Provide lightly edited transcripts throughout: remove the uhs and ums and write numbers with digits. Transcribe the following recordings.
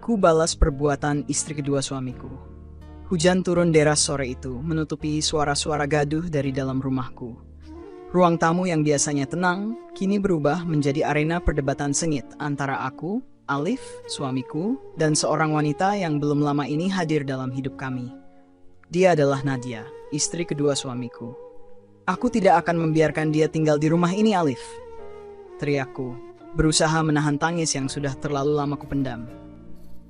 Aku balas perbuatan istri kedua suamiku. Hujan turun deras sore itu, menutupi suara-suara gaduh dari dalam rumahku. Ruang tamu yang biasanya tenang, kini berubah menjadi arena perdebatan sengit antara aku, Alif, suamiku, dan seorang wanita yang belum lama ini hadir dalam hidup kami. Dia adalah Nadia, istri kedua suamiku. Aku tidak akan membiarkan dia tinggal di rumah ini, Alif. Teriakku, berusaha menahan tangis yang sudah terlalu lama kupendam.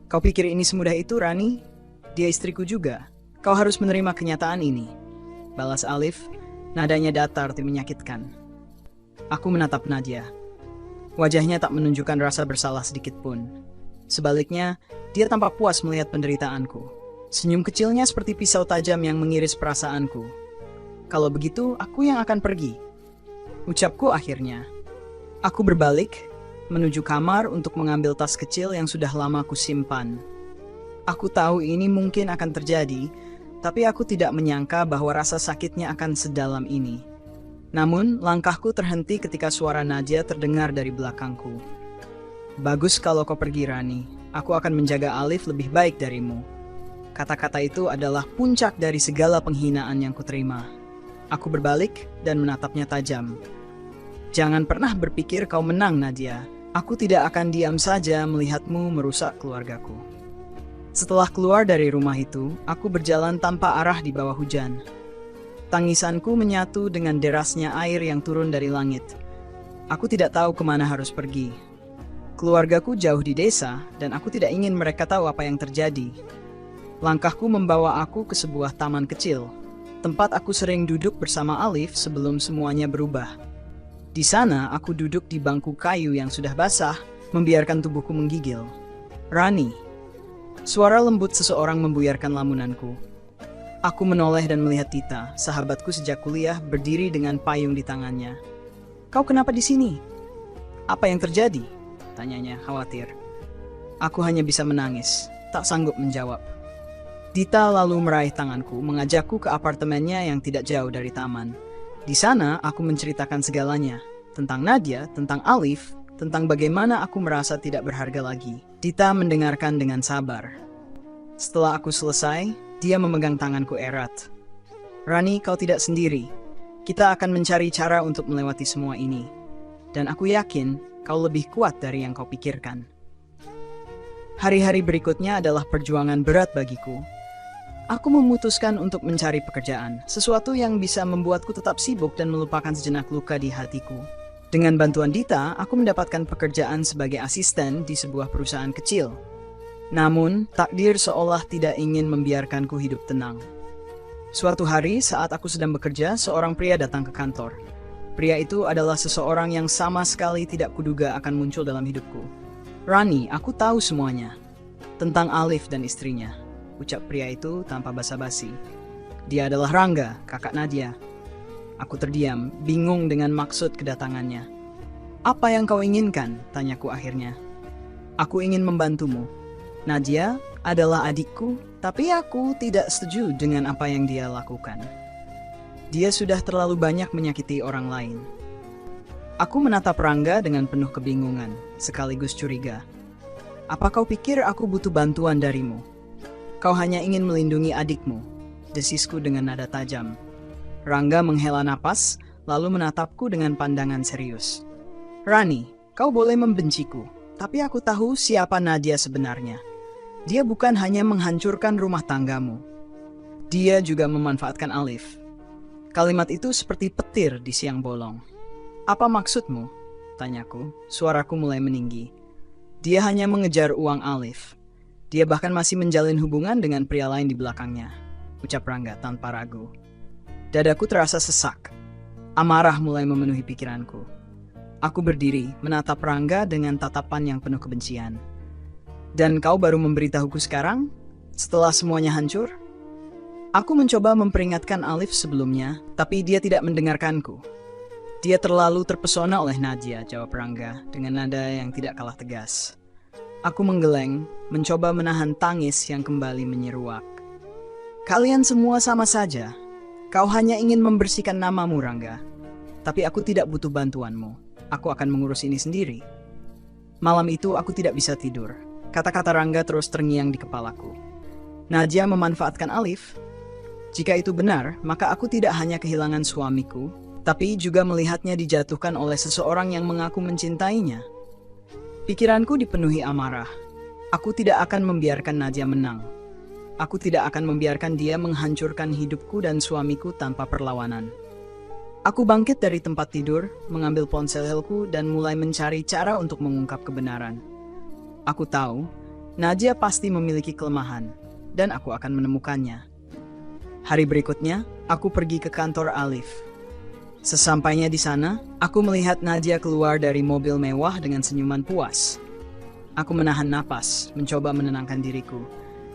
Kau pikir ini semudah itu, Rani? Dia istriku juga. Kau harus menerima kenyataan ini. Balas Alif, nadanya datar dan menyakitkan. Aku menatap Nadia. Wajahnya tak menunjukkan rasa bersalah sedikit pun. Sebaliknya, dia tampak puas melihat penderitaanku. Senyum kecilnya seperti pisau tajam yang mengiris perasaanku. Kalau begitu, aku yang akan pergi. Ucapku akhirnya. Aku berbalik, menuju kamar untuk mengambil tas kecil yang sudah lama aku simpan. Aku tahu ini mungkin akan terjadi, tapi aku tidak menyangka bahwa rasa sakitnya akan sedalam ini. Namun, langkahku terhenti ketika suara Nadia terdengar dari belakangku. Bagus kalau kau pergi, Rani. Aku akan menjaga Alif lebih baik darimu. Kata-kata itu adalah puncak dari segala penghinaan yang kuterima. Aku berbalik dan menatapnya tajam. Jangan pernah berpikir kau menang, Nadia. Aku tidak akan diam saja melihatmu merusak keluargaku. Setelah keluar dari rumah itu, aku berjalan tanpa arah di bawah hujan. Tangisanku menyatu dengan derasnya air yang turun dari langit. Aku tidak tahu kemana harus pergi. Keluargaku jauh di desa, dan aku tidak ingin mereka tahu apa yang terjadi. Langkahku membawa aku ke sebuah taman kecil, tempat aku sering duduk bersama Alif sebelum semuanya berubah. Di sana, aku duduk di bangku kayu yang sudah basah, membiarkan tubuhku menggigil. Rani. Suara lembut seseorang membuyarkan lamunanku. Aku menoleh dan melihat Tita, sahabatku sejak kuliah, berdiri dengan payung di tangannya. Kau kenapa di sini? Apa yang terjadi? Tanyanya, khawatir. Aku hanya bisa menangis, tak sanggup menjawab. Tita lalu meraih tanganku, mengajakku ke apartemennya yang tidak jauh dari taman. Di sana, aku menceritakan segalanya. Tentang Nadia, tentang Alif, tentang bagaimana aku merasa tidak berharga lagi. Tita mendengarkan dengan sabar. Setelah aku selesai, dia memegang tanganku erat. Rani, kau tidak sendiri. Kita akan mencari cara untuk melewati semua ini. Dan aku yakin kau lebih kuat dari yang kau pikirkan. Hari-hari berikutnya adalah perjuangan berat bagiku. Aku memutuskan untuk mencari pekerjaan, sesuatu yang bisa membuatku tetap sibuk dan melupakan sejenak luka di hatiku. Dengan bantuan Dita, aku mendapatkan pekerjaan sebagai asisten di sebuah perusahaan kecil. Namun, takdir seolah tidak ingin membiarkanku hidup tenang. Suatu hari saat aku sedang bekerja, seorang pria datang ke kantor. Pria itu adalah seseorang yang sama sekali tidak kuduga akan muncul dalam hidupku. Rani, aku tahu semuanya. Tentang Alif dan istrinya. Ucap pria itu tanpa basa-basi. Dia adalah Rangga, kakak Nadia. Aku terdiam, bingung dengan maksud kedatangannya. Apa yang kau inginkan? Tanyaku akhirnya. Aku ingin membantumu. Nadia adalah adikku, tapi aku tidak setuju dengan apa yang dia lakukan. Dia sudah terlalu banyak menyakiti orang lain. Aku menatap Rangga dengan penuh kebingungan, sekaligus curiga. Apa kau pikir aku butuh bantuan darimu? Kau hanya ingin melindungi adikmu, desisku dengan nada tajam. Rangga menghela napas, lalu menatapku dengan pandangan serius. Rani, kau boleh membenciku, tapi aku tahu siapa Nadia sebenarnya. Dia bukan hanya menghancurkan rumah tanggamu. Dia juga memanfaatkan Alif. Kalimat itu seperti petir di siang bolong. Apa maksudmu? Tanyaku, suaraku mulai meninggi. Dia hanya mengejar uang Alif. Dia bahkan masih menjalin hubungan dengan pria lain di belakangnya, ucap Rangga tanpa ragu. Dadaku terasa sesak. Amarah mulai memenuhi pikiranku. Aku berdiri, menatap Rangga dengan tatapan yang penuh kebencian. Dan kau baru memberitahuku sekarang? Setelah semuanya hancur? Aku mencoba memperingatkan Alif sebelumnya, tapi dia tidak mendengarkanku. Dia terlalu terpesona oleh Nadia, jawab Rangga dengan nada yang tidak kalah tegas. Aku menggeleng, mencoba menahan tangis yang kembali menyeruak. Kalian semua sama saja. Kau hanya ingin membersihkan namamu, Rangga. Tapi aku tidak butuh bantuanmu. Aku akan mengurus ini sendiri. Malam itu aku tidak bisa tidur. Kata-kata Rangga terus terngiang di kepalaku. Nadia memanfaatkan Alif? Jika itu benar, maka aku tidak hanya kehilangan suamiku, tapi juga melihatnya dijatuhkan oleh seseorang yang mengaku mencintainya. Pikiranku dipenuhi amarah. Aku tidak akan membiarkan Nadia menang. Aku tidak akan membiarkan dia menghancurkan hidupku dan suamiku tanpa perlawanan. Aku bangkit dari tempat tidur, mengambil ponselku dan mulai mencari cara untuk mengungkap kebenaran. Aku tahu, Nadia pasti memiliki kelemahan, dan aku akan menemukannya. Hari berikutnya, aku pergi ke kantor Alif. Sesampainya di sana, aku melihat Nadia keluar dari mobil mewah dengan senyuman puas. Aku menahan napas, mencoba menenangkan diriku.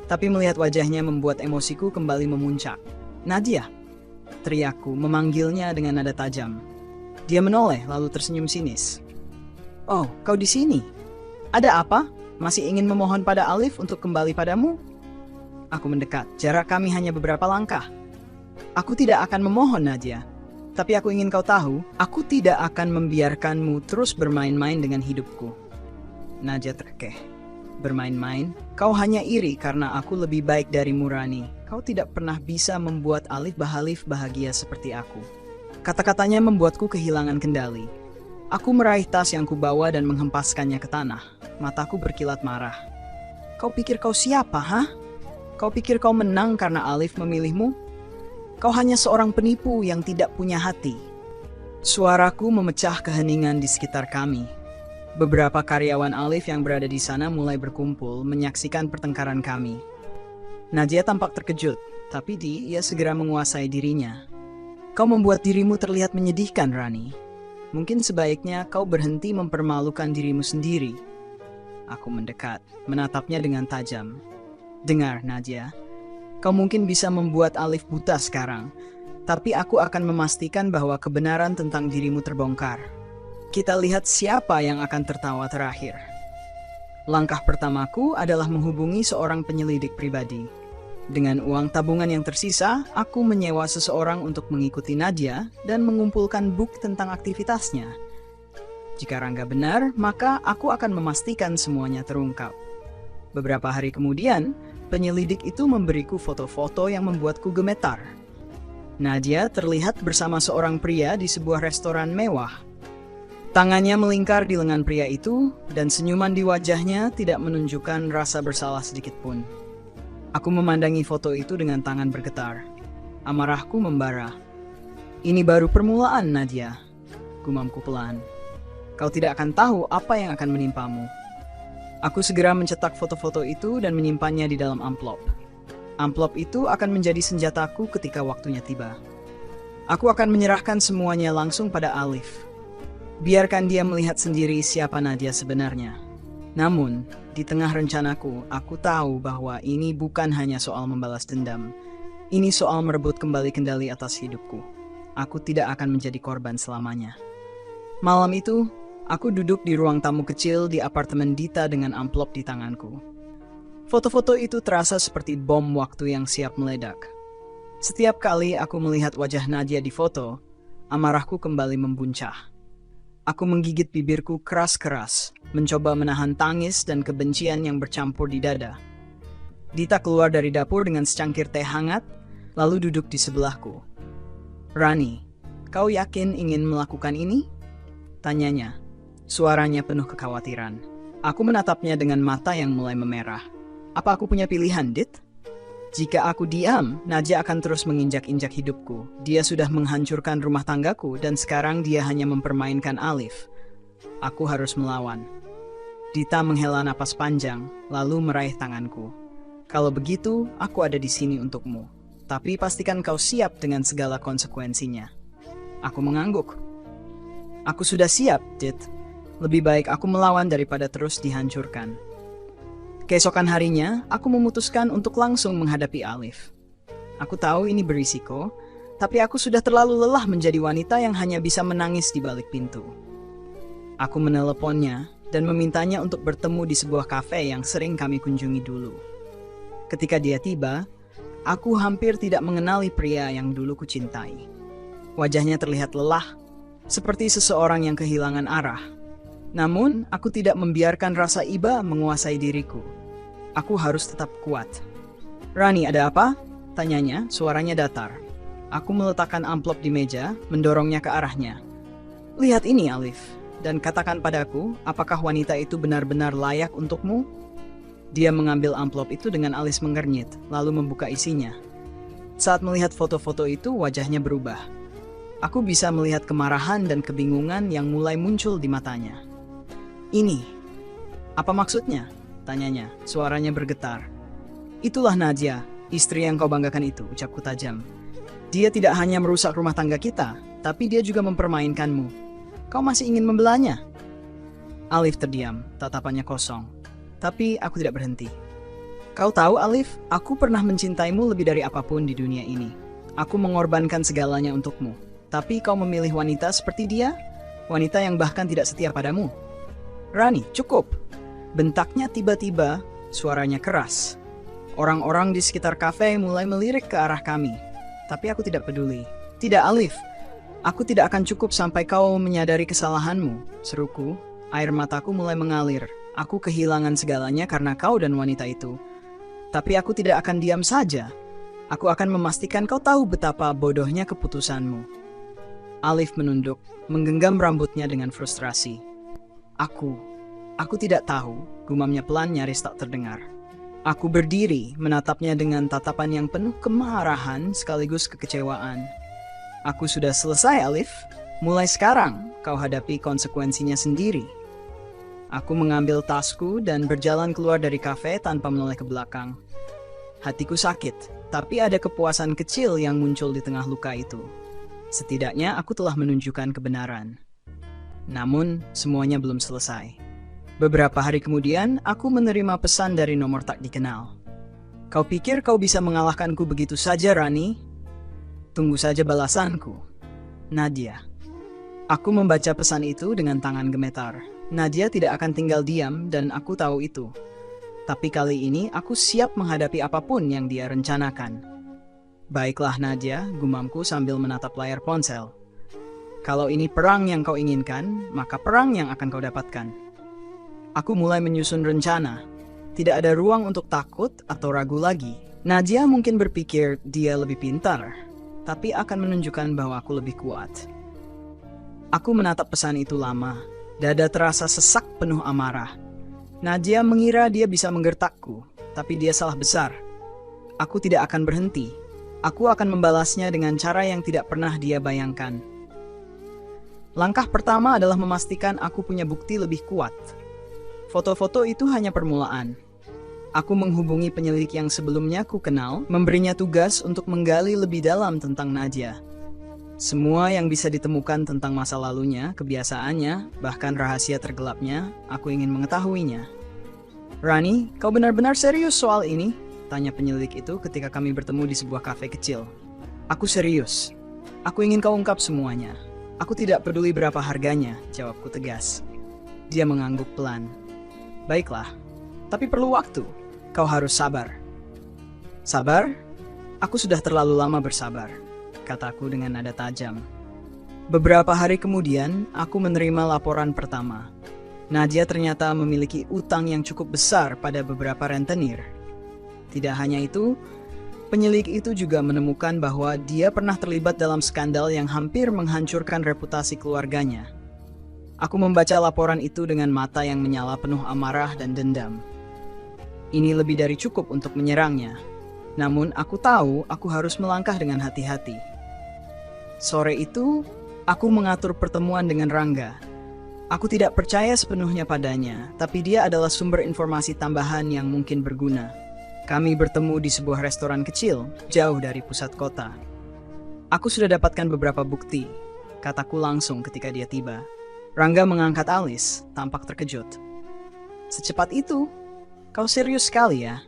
Tapi melihat wajahnya membuat emosiku kembali memuncak. Nadia, teriakku memanggilnya dengan nada tajam. Dia menoleh lalu tersenyum sinis. Oh, kau di sini? Ada apa? Masih ingin memohon pada Alif untuk kembali padamu? Aku mendekat, jarak kami hanya beberapa langkah. Aku tidak akan memohon, Nadia. Tapi aku ingin kau tahu, aku tidak akan membiarkanmu terus bermain-main dengan hidupku. Nadia terkekeh. Bermain-main? Kau hanya iri karena aku lebih baik dari Murani. Kau tidak pernah bisa membuat Alif bahagia seperti aku. Kata-katanya membuatku kehilangan kendali. Aku meraih tas yang kubawa dan menghempaskannya ke tanah. Mataku berkilat marah. Kau pikir kau siapa, hah? Kau pikir kau menang karena Alif memilihmu? Kau hanya seorang penipu yang tidak punya hati. Suaraku memecah keheningan di sekitar kami. Beberapa karyawan Alif yang berada di sana mulai berkumpul menyaksikan pertengkaran kami. Nadia tampak terkejut, tapi dia segera menguasai dirinya. Kau membuat dirimu terlihat menyedihkan, Rani. Mungkin sebaiknya kau berhenti mempermalukan dirimu sendiri. Aku mendekat, menatapnya dengan tajam. Dengar, Nadia. Kau mungkin bisa membuat Alif buta sekarang, tapi aku akan memastikan bahwa kebenaran tentang dirimu terbongkar. Kita lihat siapa yang akan tertawa terakhir. Langkah pertamaku adalah menghubungi seorang penyelidik pribadi. Dengan uang tabungan yang tersisa, aku menyewa seseorang untuk mengikuti Nadia dan mengumpulkan bukti tentang aktivitasnya. Jika Rangga benar, maka aku akan memastikan semuanya terungkap. Beberapa hari kemudian, penyelidik itu memberiku foto-foto yang membuatku gemetar. Nadia terlihat bersama seorang pria di sebuah restoran mewah. Tangannya melingkar di lengan pria itu, dan senyuman di wajahnya tidak menunjukkan rasa bersalah sedikit pun. Aku memandangi foto itu dengan tangan bergetar. Amarahku membara. Ini baru permulaan, Nadia. Gumamku pelan. Kau tidak akan tahu apa yang akan menimpamu. Aku segera mencetak foto-foto itu dan menyimpannya di dalam amplop. Amplop itu akan menjadi senjataku ketika waktunya tiba. Aku akan menyerahkan semuanya langsung pada Alif. Biarkan dia melihat sendiri siapa Nadia sebenarnya. Namun, di tengah rencanaku, aku tahu bahwa ini bukan hanya soal membalas dendam. Ini soal merebut kembali kendali atas hidupku. Aku tidak akan menjadi korban selamanya. Malam itu, aku duduk di ruang tamu kecil di apartemen Dita dengan amplop di tanganku. Foto-foto itu terasa seperti bom waktu yang siap meledak. Setiap kali aku melihat wajah Nadia di foto, amarahku kembali membuncah. Aku menggigit bibirku keras-keras, mencoba menahan tangis dan kebencian yang bercampur di dada. Dita keluar dari dapur dengan secangkir teh hangat, lalu duduk di sebelahku. Rani, kau yakin ingin melakukan ini? Tanyanya. Suaranya penuh kekhawatiran. Aku menatapnya dengan mata yang mulai memerah. Apa aku punya pilihan, Dit? Jika aku diam, Nadia akan terus menginjak-injak hidupku. Dia sudah menghancurkan rumah tanggaku dan sekarang dia hanya mempermainkan Alif. Aku harus melawan. Dita menghela napas panjang, lalu meraih tanganku. Kalau begitu, aku ada di sini untukmu. Tapi pastikan kau siap dengan segala konsekuensinya. Aku mengangguk. Aku sudah siap, Dit. Lebih baik aku melawan daripada terus dihancurkan. Keesokan harinya, aku memutuskan untuk langsung menghadapi Alif. Aku tahu ini berisiko, tapi aku sudah terlalu lelah menjadi wanita yang hanya bisa menangis di balik pintu. Aku meneleponnya dan memintanya untuk bertemu di sebuah kafe yang sering kami kunjungi dulu. Ketika dia tiba, aku hampir tidak mengenali pria yang dulu kucintai. Wajahnya terlihat lelah, seperti seseorang yang kehilangan arah. Namun, aku tidak membiarkan rasa iba menguasai diriku. Aku harus tetap kuat. "Rani, ada apa?" tanyanya, suaranya datar. Aku meletakkan amplop di meja, mendorongnya ke arahnya. "Lihat ini, Alif, dan katakan padaku, apakah wanita itu benar-benar layak untukmu?" Dia mengambil amplop itu dengan alis mengernyit, lalu membuka isinya. Saat melihat foto-foto itu, wajahnya berubah. Aku bisa melihat kemarahan dan kebingungan yang mulai muncul di matanya. "Ini, apa maksudnya?" tanyanya, suaranya bergetar. "Itulah Nadia, istri yang kau banggakan itu," ucapku tajam. "Dia tidak hanya merusak rumah tangga kita, tapi dia juga mempermainkanmu. Kau masih ingin membelanya?" Alif terdiam, tatapannya kosong. Tapi aku tidak berhenti. "Kau tahu, Alif, aku pernah mencintaimu lebih dari apapun di dunia ini. Aku mengorbankan segalanya untukmu. Tapi kau memilih wanita seperti dia? Wanita yang bahkan tidak setia padamu." "Rani, cukup!" bentaknya tiba-tiba, suaranya keras. Orang-orang di sekitar kafe mulai melirik ke arah kami. Tapi aku tidak peduli. "Tidak, Alif. Aku tidak akan cukup sampai kau menyadari kesalahanmu," seruku. Air mataku mulai mengalir. Aku kehilangan segalanya karena kau dan wanita itu. Tapi aku tidak akan diam saja. Aku akan memastikan kau tahu betapa bodohnya keputusanmu." Alif menunduk, menggenggam rambutnya dengan frustrasi. Aku tidak tahu," gumamnya pelan nyaris tak terdengar. Aku berdiri, menatapnya dengan tatapan yang penuh kemarahan sekaligus kekecewaan. "Aku sudah selesai, Alif. Mulai sekarang, kau hadapi konsekuensinya sendiri." Aku mengambil tasku dan berjalan keluar dari kafe tanpa menoleh ke belakang. Hatiku sakit, tapi ada kepuasan kecil yang muncul di tengah luka itu. Setidaknya aku telah menunjukkan kebenaran. Namun, semuanya belum selesai. Beberapa hari kemudian, aku menerima pesan dari nomor tak dikenal. "Kau pikir kau bisa mengalahkanku begitu saja, Rani? Tunggu saja balasanku. Nadia." Aku membaca pesan itu dengan tangan gemetar. Nadia tidak akan tinggal diam dan aku tahu itu. Tapi kali ini aku siap menghadapi apapun yang dia rencanakan. "Baiklah Nadia," gumamku sambil menatap layar ponsel. "Kalau ini perang yang kau inginkan, maka perang yang akan kau dapatkan." Aku mulai menyusun rencana. Tidak ada ruang untuk takut atau ragu lagi. Nadia mungkin berpikir dia lebih pintar, tapi akan menunjukkan bahwa aku lebih kuat. Aku menatap pesan itu lama. Dada terasa sesak penuh amarah. Nadia mengira dia bisa menggertakku, tapi dia salah besar. Aku tidak akan berhenti. Aku akan membalasnya dengan cara yang tidak pernah dia bayangkan. Langkah pertama adalah memastikan aku punya bukti lebih kuat. Foto-foto itu hanya permulaan. Aku menghubungi penyelidik yang sebelumnya ku kenal, memberinya tugas untuk menggali lebih dalam tentang Nadia. Semua yang bisa ditemukan tentang masa lalunya, kebiasaannya, bahkan rahasia tergelapnya, aku ingin mengetahuinya. "Rani, kau benar-benar serius soal ini?" tanya penyelidik itu ketika kami bertemu di sebuah kafe kecil. "Aku serius. Aku ingin kau ungkap semuanya. Aku tidak peduli berapa harganya," jawabku tegas. Dia mengangguk pelan. "Baiklah, tapi perlu waktu. Kau harus sabar." "Sabar? Aku sudah terlalu lama bersabar," kataku dengan nada tajam. Beberapa hari kemudian, aku menerima laporan pertama. Nadia ternyata memiliki utang yang cukup besar pada beberapa rentenir. Tidak hanya itu, penyelidik itu juga menemukan bahwa dia pernah terlibat dalam skandal yang hampir menghancurkan reputasi keluarganya. Aku membaca laporan itu dengan mata yang menyala penuh amarah dan dendam. Ini lebih dari cukup untuk menyerangnya. Namun aku tahu aku harus melangkah dengan hati-hati. Sore itu, aku mengatur pertemuan dengan Rangga. Aku tidak percaya sepenuhnya padanya, tapi dia adalah sumber informasi tambahan yang mungkin berguna. Kami bertemu di sebuah restoran kecil, jauh dari pusat kota. "Aku sudah dapatkan beberapa bukti," kataku langsung ketika dia tiba. Rangga mengangkat alis, tampak terkejut. "Secepat itu? Kau serius sekali ya?"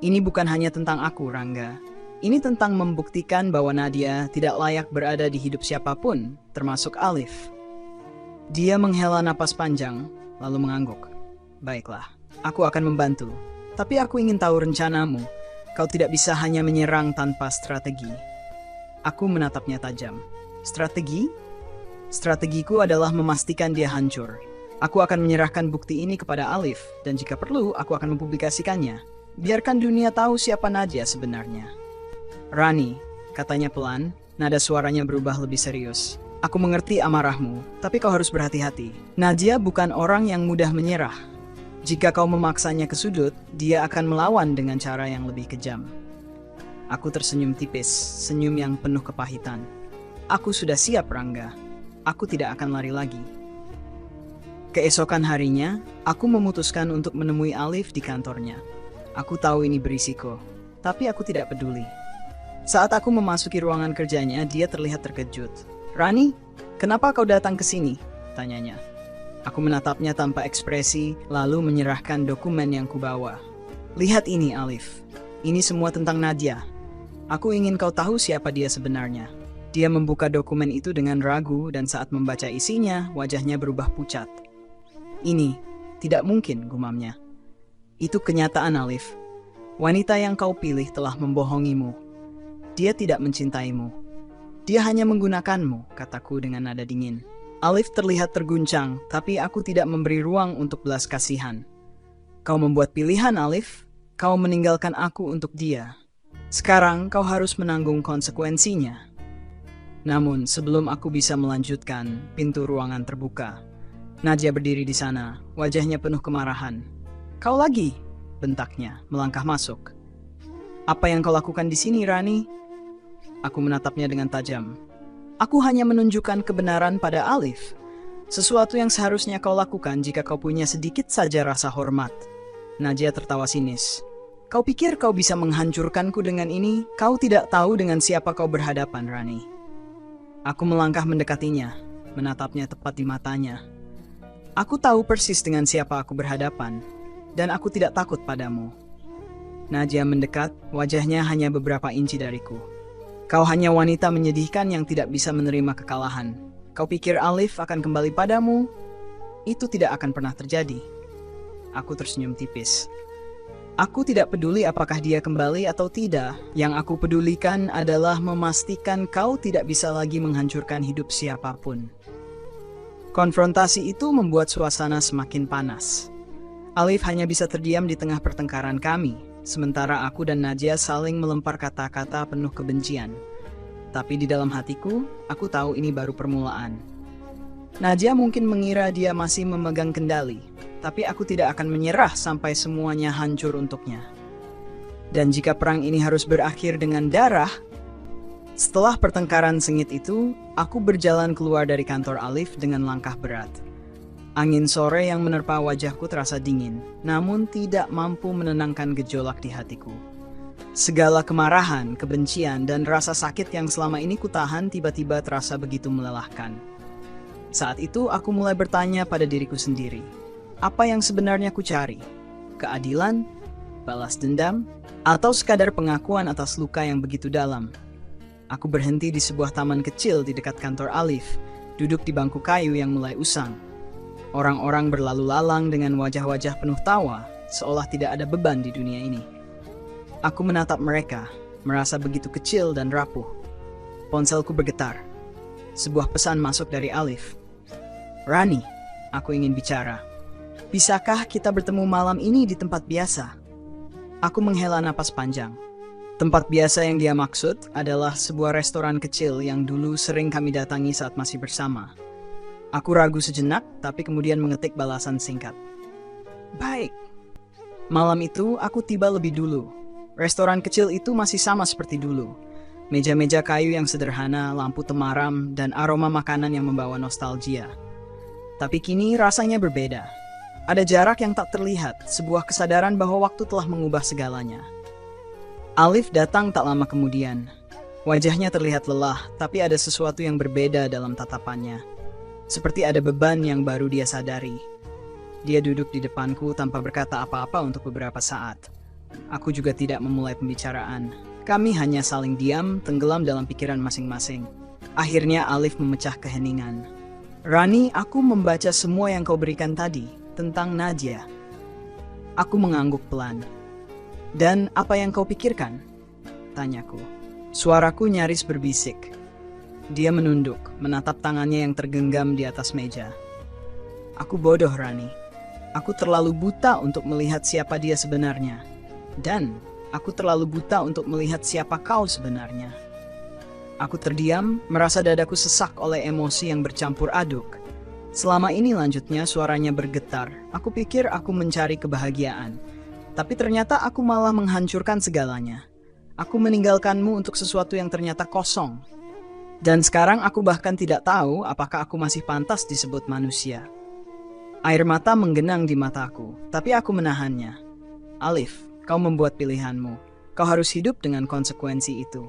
"Ini bukan hanya tentang aku, Rangga. Ini tentang membuktikan bahwa Nadia tidak layak berada di hidup siapapun, termasuk Alif." Dia menghela napas panjang, lalu mengangguk. "Baiklah, aku akan membantu. Tapi aku ingin tahu rencanamu. Kau tidak bisa hanya menyerang tanpa strategi." Aku menatapnya tajam. "Strategi? Strategiku adalah memastikan dia hancur. Aku akan menyerahkan bukti ini kepada Alif, dan jika perlu, aku akan mempublikasikannya. Biarkan dunia tahu siapa Nadia sebenarnya. Rani, katanya pelan, nada suaranya berubah lebih serius. Aku mengerti amarahmu, tapi kau harus berhati-hati. Nadia bukan orang yang mudah menyerah. Jika kau memaksanya ke sudut, dia akan melawan dengan cara yang lebih kejam. Aku tersenyum tipis, senyum yang penuh kepahitan. Aku sudah siap, Rangga. Aku tidak akan lari lagi. Keesokan harinya, aku memutuskan untuk menemui Alif di kantornya. Aku tahu ini berisiko, tapi aku tidak peduli. Saat aku memasuki ruangan kerjanya, dia terlihat terkejut. Rani, kenapa kau datang ke sini? Tanyanya. Aku menatapnya tanpa ekspresi, lalu menyerahkan dokumen yang kubawa. Lihat ini, Alif. Ini semua tentang Nadia. Aku ingin kau tahu siapa dia sebenarnya. Dia membuka dokumen itu dengan ragu, dan saat membaca isinya, wajahnya berubah pucat. Ini tidak mungkin, gumamnya. Itu kenyataan, Alif. Wanita yang kau pilih telah membohongimu. Dia tidak mencintaimu. Dia hanya menggunakanmu, kataku dengan nada dingin. Alif terlihat terguncang, tapi aku tidak memberi ruang untuk belas kasihan. Kau membuat pilihan, Alif. Kau meninggalkan aku untuk dia. Sekarang kau harus menanggung konsekuensinya. Namun sebelum aku bisa melanjutkan, pintu ruangan terbuka. Nadia berdiri di sana, wajahnya penuh kemarahan. Kau lagi, bentaknya, melangkah masuk. Apa yang kau lakukan di sini, Rani? Aku menatapnya dengan tajam. Aku hanya menunjukkan kebenaran pada Alif. Sesuatu yang seharusnya kau lakukan jika kau punya sedikit saja rasa hormat. Nadia tertawa sinis. Kau pikir kau bisa menghancurkanku dengan ini? Kau tidak tahu dengan siapa kau berhadapan, Rani. Aku melangkah mendekatinya, menatapnya tepat di matanya. Aku tahu persis dengan siapa aku berhadapan, dan aku tidak takut padamu. Nadia mendekat, wajahnya hanya beberapa inci dariku. Kau hanya wanita menyedihkan yang tidak bisa menerima kekalahan. Kau pikir Alif akan kembali padamu? Itu tidak akan pernah terjadi. Aku tersenyum tipis. Aku tidak peduli apakah dia kembali atau tidak. Yang aku pedulikan adalah memastikan kau tidak bisa lagi menghancurkan hidup siapapun. Konfrontasi itu membuat suasana semakin panas. Alif hanya bisa terdiam di tengah pertengkaran kami, sementara aku dan Nadia saling melempar kata-kata penuh kebencian. Tapi di dalam hatiku, aku tahu ini baru permulaan. Nadia mungkin mengira dia masih memegang kendali, tapi aku tidak akan menyerah sampai semuanya hancur untuknya. Dan jika perang ini harus berakhir dengan darah, setelah pertengkaran sengit itu, aku berjalan keluar dari kantor Alif dengan langkah berat. Angin sore yang menerpa wajahku terasa dingin, namun tidak mampu menenangkan gejolak di hatiku. Segala kemarahan, kebencian, dan rasa sakit yang selama ini kutahan tiba-tiba terasa begitu melelahkan. Saat itu aku mulai bertanya pada diriku sendiri, apa yang sebenarnya ku cari? Keadilan? Balas dendam? Atau sekadar pengakuan atas luka yang begitu dalam? Aku berhenti di sebuah taman kecil di dekat kantor Alif, duduk di bangku kayu yang mulai usang. Orang-orang berlalu lalang dengan wajah-wajah penuh tawa, seolah tidak ada beban di dunia ini. Aku menatap mereka, merasa begitu kecil dan rapuh. Ponselku bergetar. Sebuah pesan masuk dari Alif. Rani, aku ingin bicara. Bisakah kita bertemu malam ini di tempat biasa? Aku menghela napas panjang. Tempat biasa yang dia maksud adalah sebuah restoran kecil yang dulu sering kami datangi saat masih bersama. Aku ragu sejenak, tapi kemudian mengetik balasan singkat. Baik. Malam itu aku tiba lebih dulu. Restoran kecil itu masih sama seperti dulu. Meja-meja kayu yang sederhana, lampu temaram, dan aroma makanan yang membawa nostalgia. Tapi kini rasanya berbeda. Ada jarak yang tak terlihat, sebuah kesadaran bahwa waktu telah mengubah segalanya. Alif datang tak lama kemudian. Wajahnya terlihat lelah, tapi ada sesuatu yang berbeda dalam tatapannya. Seperti ada beban yang baru dia sadari. Dia duduk di depanku tanpa berkata apa-apa untuk beberapa saat. Aku juga tidak memulai pembicaraan. Kami hanya saling diam, tenggelam dalam pikiran masing-masing. Akhirnya Alif memecah keheningan. Rani, aku membaca semua yang kau berikan tadi, tentang Nadia. Aku mengangguk pelan. Dan apa yang kau pikirkan? Tanyaku. Suaraku nyaris berbisik. Dia menunduk, menatap tangannya yang tergenggam di atas meja. Aku bodoh, Rani. Aku terlalu buta untuk melihat siapa dia sebenarnya. Dan aku terlalu buta untuk melihat siapa kau sebenarnya. Aku terdiam, merasa dadaku sesak oleh emosi yang bercampur aduk. Selama ini lanjutnya suaranya bergetar. Aku pikir aku mencari kebahagiaan. Tapi ternyata aku malah menghancurkan segalanya. Aku meninggalkanmu untuk sesuatu yang ternyata kosong. Dan sekarang aku bahkan tidak tahu apakah aku masih pantas disebut manusia. Air mata menggenang di mataku, tapi aku menahannya. Alif, kau membuat pilihanmu. Kau harus hidup dengan konsekuensi itu.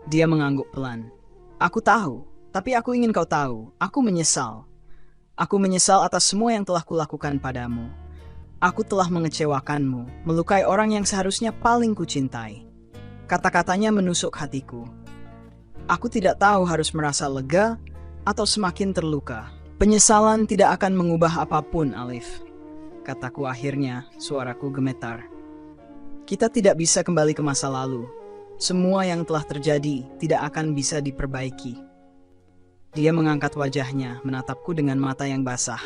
Dia mengangguk pelan. Aku tahu, tapi aku ingin kau tahu. Aku menyesal. Aku menyesal atas semua yang telah kulakukan padamu. Aku telah mengecewakanmu, melukai orang yang seharusnya paling kucintai. Kata-katanya menusuk hatiku. Aku tidak tahu harus merasa lega atau semakin terluka. Penyesalan tidak akan mengubah apapun, Alif. Kataku akhirnya, suaraku gemetar. Kita tidak bisa kembali ke masa lalu. Semua yang telah terjadi tidak akan bisa diperbaiki. Dia mengangkat wajahnya, menatapku dengan mata yang basah.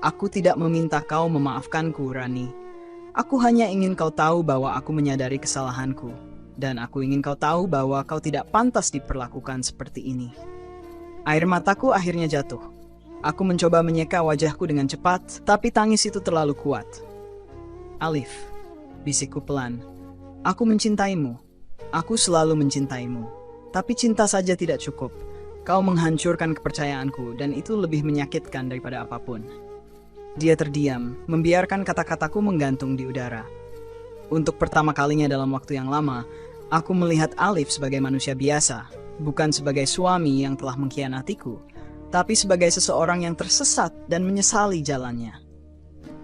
Aku tidak meminta kau memaafkanku, Rani. Aku hanya ingin kau tahu bahwa aku menyadari kesalahanku. Dan aku ingin kau tahu bahwa kau tidak pantas diperlakukan seperti ini. Air mataku akhirnya jatuh. Aku mencoba menyeka wajahku dengan cepat, tapi tangis itu terlalu kuat. Alif, bisikku pelan. Aku mencintaimu. Aku selalu mencintaimu. Tapi cinta saja tidak cukup. Kau menghancurkan kepercayaanku dan itu lebih menyakitkan daripada apapun. Dia terdiam, membiarkan kata-kataku menggantung di udara. Untuk pertama kalinya dalam waktu yang lama, aku melihat Alif sebagai manusia biasa, bukan sebagai suami yang telah mengkhianatiku, tapi sebagai seseorang yang tersesat dan menyesali jalannya.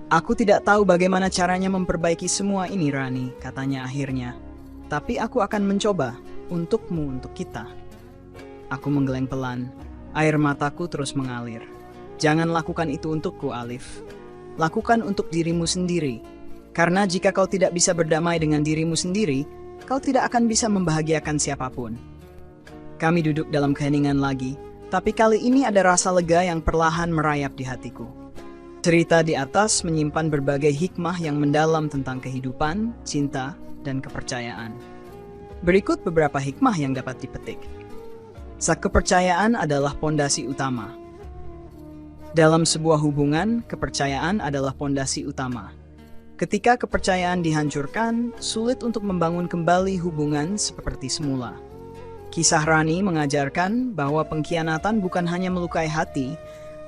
Aku tidak tahu bagaimana caranya memperbaiki semua ini, Rani, katanya akhirnya. Tapi aku akan mencoba, untukmu, untuk kita. Aku menggeleng pelan, air mataku terus mengalir. Jangan lakukan itu untukku, Alif. Lakukan untuk dirimu sendiri. Karena jika kau tidak bisa berdamai dengan dirimu sendiri, kau tidak akan bisa membahagiakan siapapun. Kami duduk dalam keheningan lagi, tapi kali ini ada rasa lega yang perlahan merayap di hatiku. Cerita di atas menyimpan berbagai hikmah yang mendalam tentang kehidupan, cinta, dan kepercayaan. Berikut beberapa hikmah yang dapat dipetik. Kepercayaan adalah pondasi utama. Dalam sebuah hubungan, kepercayaan adalah pondasi utama. Ketika kepercayaan dihancurkan, sulit untuk membangun kembali hubungan seperti semula. Kisah Rani mengajarkan bahwa pengkhianatan bukan hanya melukai hati,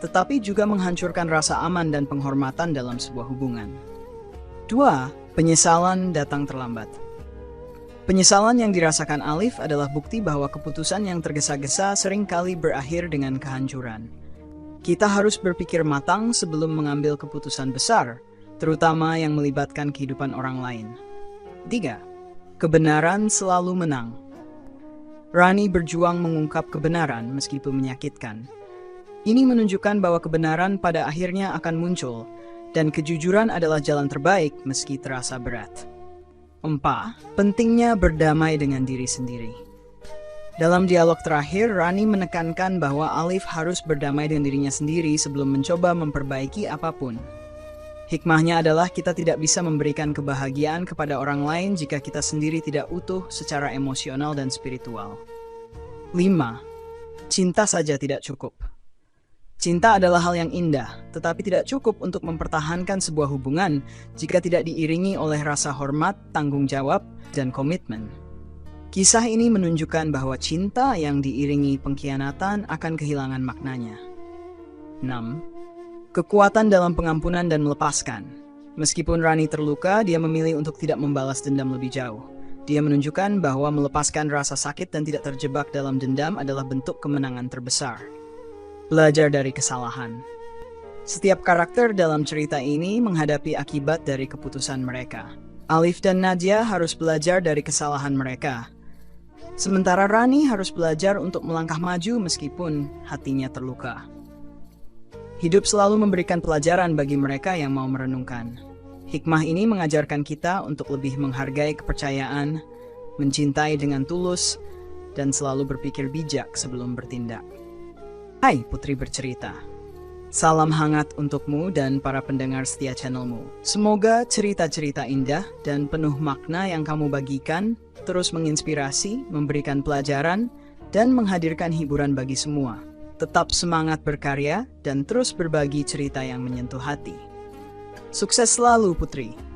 tetapi juga menghancurkan rasa aman dan penghormatan dalam sebuah hubungan. 2. Penyesalan datang terlambat. Penyesalan yang dirasakan Alif adalah bukti bahwa keputusan yang tergesa-gesa seringkali berakhir dengan kehancuran. Kita harus berpikir matang sebelum mengambil keputusan besar, terutama yang melibatkan kehidupan orang lain. 3. Kebenaran selalu menang. Rani berjuang mengungkap kebenaran meskipun menyakitkan. Ini menunjukkan bahwa kebenaran pada akhirnya akan muncul, dan kejujuran adalah jalan terbaik meski terasa berat. 4. Pentingnya berdamai dengan diri sendiri. Dalam dialog terakhir, Rani menekankan bahwa Alif harus berdamai dengan dirinya sendiri sebelum mencoba memperbaiki apapun. Hikmahnya adalah kita tidak bisa memberikan kebahagiaan kepada orang lain jika kita sendiri tidak utuh secara emosional dan spiritual. 5. Cinta saja tidak cukup. Cinta adalah hal yang indah, tetapi tidak cukup untuk mempertahankan sebuah hubungan jika tidak diiringi oleh rasa hormat, tanggung jawab, dan komitmen. Kisah ini menunjukkan bahwa cinta yang diiringi pengkhianatan akan kehilangan maknanya. 6. Kekuatan dalam pengampunan dan melepaskan. Meskipun Rani terluka, dia memilih untuk tidak membalas dendam lebih jauh. Dia menunjukkan bahwa melepaskan rasa sakit dan tidak terjebak dalam dendam adalah bentuk kemenangan terbesar. Belajar dari kesalahan. Setiap karakter dalam cerita ini menghadapi akibat dari keputusan mereka. Alif dan Nadia harus belajar dari kesalahan mereka. Sementara Rani harus belajar untuk melangkah maju meskipun hatinya terluka. Hidup selalu memberikan pelajaran bagi mereka yang mau merenungkan. Hikmah ini mengajarkan kita untuk lebih menghargai kepercayaan, mencintai dengan tulus, dan selalu berpikir bijak sebelum bertindak. Hai Putri Bercerita. Salam hangat untukmu dan para pendengar setia channelmu. Semoga cerita-cerita indah dan penuh makna yang kamu bagikan terus menginspirasi, memberikan pelajaran, dan menghadirkan hiburan bagi semua. Tetap semangat berkarya dan terus berbagi cerita yang menyentuh hati. Sukses selalu, Putri!